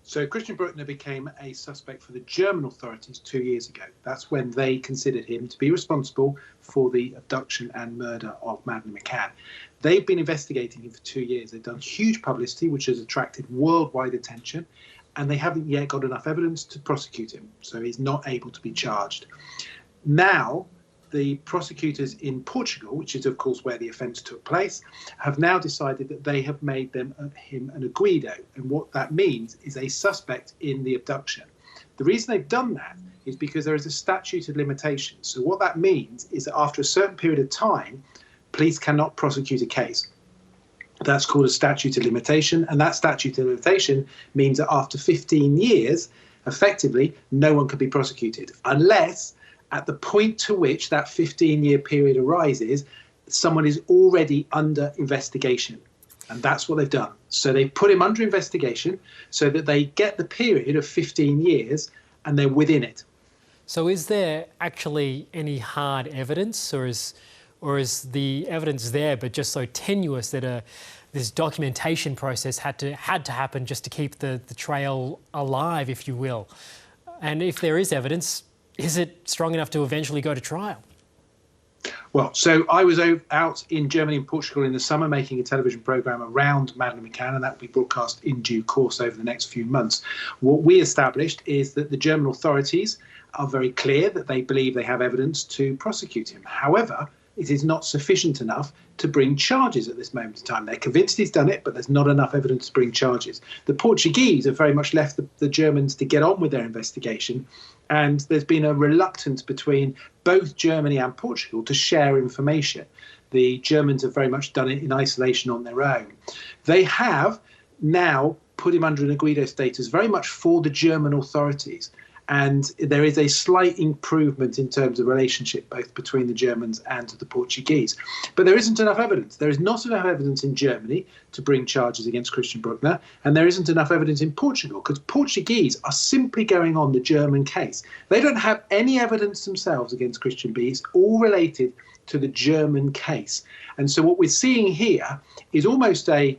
So Christian Brueckner became a suspect for the German authorities 2 years ago. That's when they considered him to be responsible for the abduction and murder of Madeleine McCann. They've been investigating him for 2 years. They've done huge publicity, which has attracted worldwide attention, and they haven't yet got enough evidence to prosecute him. So he's not able to be charged. Now, the prosecutors in Portugal, which is, of course, where the offence took place, have now decided that they have made him an aguido. And what that means is a suspect in the abduction. The reason they've done that is because there is a statute of limitations. So what that means is that after a certain period of time, police cannot prosecute a case. That's called a statute of limitation. And that statute of limitation means that after 15 years, effectively, no one can be prosecuted unless at the point to which that 15-year period arises, someone is already under investigation. And that's what they've done. So they put him under investigation so that they get the period of 15 years and they're within it. So is there actually any hard evidence, or is the evidence there but just so tenuous that this documentation process had to happen just to keep the trail alive, if you will? And if there is evidence, is it strong enough to eventually go to trial? Well, so I was out in Germany and Portugal in the summer making a television programme around Madeleine McCann, and that will be broadcast in due course over the next few months. What we established is that the German authorities are very clear that they believe they have evidence to prosecute him. However, it is not sufficient enough to bring charges at this moment in time. They're convinced he's done it, but there's not enough evidence to bring charges. The Portuguese have very much left the Germans to get on with their investigation, and there's been a reluctance between both Germany and Portugal to share information. The Germans have very much done it in isolation on their own. They have now put him under an aguido status very much for the German authorities. And there is a slight improvement in terms of relationship both between the Germans and the Portuguese. But there isn't enough evidence. There is not enough evidence in Germany to bring charges against Christian Brueckner, and there isn't enough evidence in Portugal because Portuguese are simply going on the German case. They don't have any evidence themselves against Christian B. It's all related to the German case. And so what we're seeing here is almost a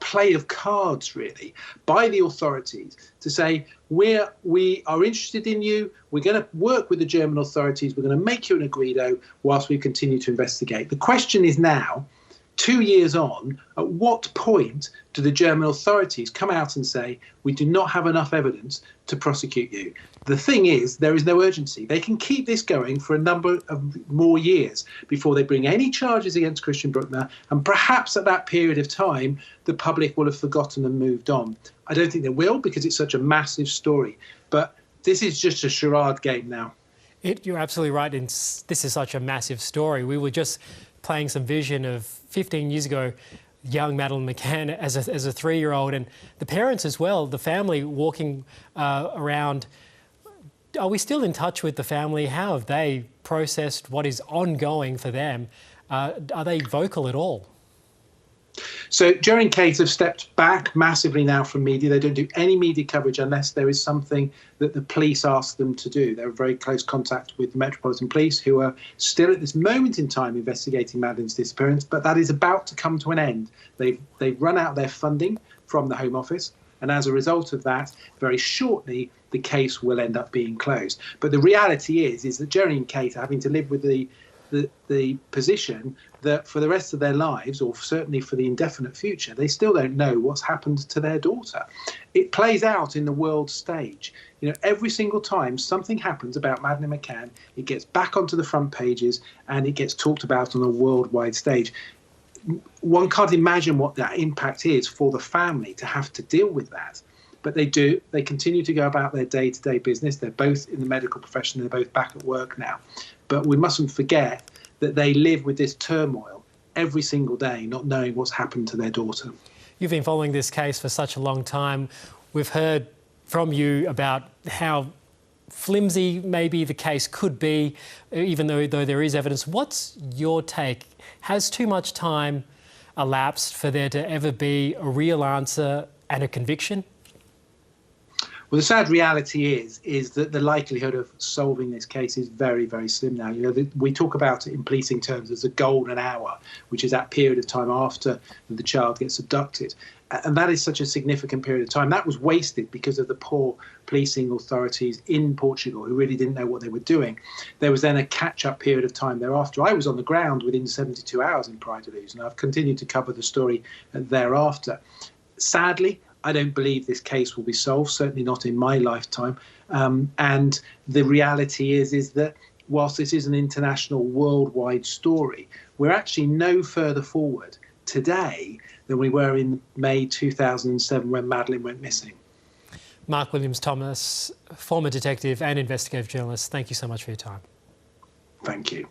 play of cards, really, by the authorities to say, we are interested in you, we're going to work with the German authorities, we're going to make you an aguido whilst we continue to investigate. The question is now, 2 years on, at what point do the German authorities come out and say, we do not have enough evidence to prosecute you? The thing is, there is no urgency. They can keep this going for a number of more years before they bring any charges against Christian Brueckner, and perhaps at that period of time, the public will have forgotten and moved on. I don't think they will because it's such a massive story, but this is just a charade game now. You're absolutely right, and this is such a massive story. We were just playing some vision of 15 years ago, young Madeleine McCann as a 3-year-old, and the parents as well, the family walking around. Are we still in touch with the family? How have they processed what is ongoing for them? Are they vocal at all? So Jerry and Kate have stepped back massively now from media. They don't do any media coverage unless there is something that the police ask them to do. They're in very close contact with the Metropolitan Police, who are still at this moment in time investigating Madeleine's disappearance, but that is about to come to an end. They've run out their funding from the Home Office, and as a result of that, very shortly, the case will end up being closed. But the reality is that Jerry and Kate are having to live with the position that for the rest of their lives, or certainly for the indefinite future, they still don't know what's happened to their daughter. It plays out in the world stage. Every single time something happens about Madeleine McCann, it gets back onto the front pages and it gets talked about on a worldwide stage. One can't imagine what that impact is for the family to have to deal with that. But they do. They continue to go about their day-to-day business. They're both in the medical profession. They're both back at work now. But we mustn't forget that they live with this turmoil every single day, not knowing what's happened to their daughter. You've been following this case for such a long time. We've heard from you about how flimsy maybe the case could be, even though there is evidence. What's your take? Has too much time elapsed for there to ever be a real answer and a conviction? Well, the sad reality is that the likelihood of solving this case is very, very slim now. We talk about it in policing terms as a golden hour, which is that period of time after the child gets abducted. And that is such a significant period of time. That was wasted because of the poor policing authorities in Portugal who really didn't know what they were doing. There was then a catch-up period of time thereafter. I was on the ground within 72 hours in Praia da Luz, and I've continued to cover the story thereafter. Sadly, I don't believe this case will be solved, certainly not in my lifetime. And the reality is that whilst this is an international, worldwide story, we're actually no further forward today than we were in May 2007 when Madeleine went missing. Mark Williams-Thomas, former detective and investigative journalist, thank you so much for your time. Thank you.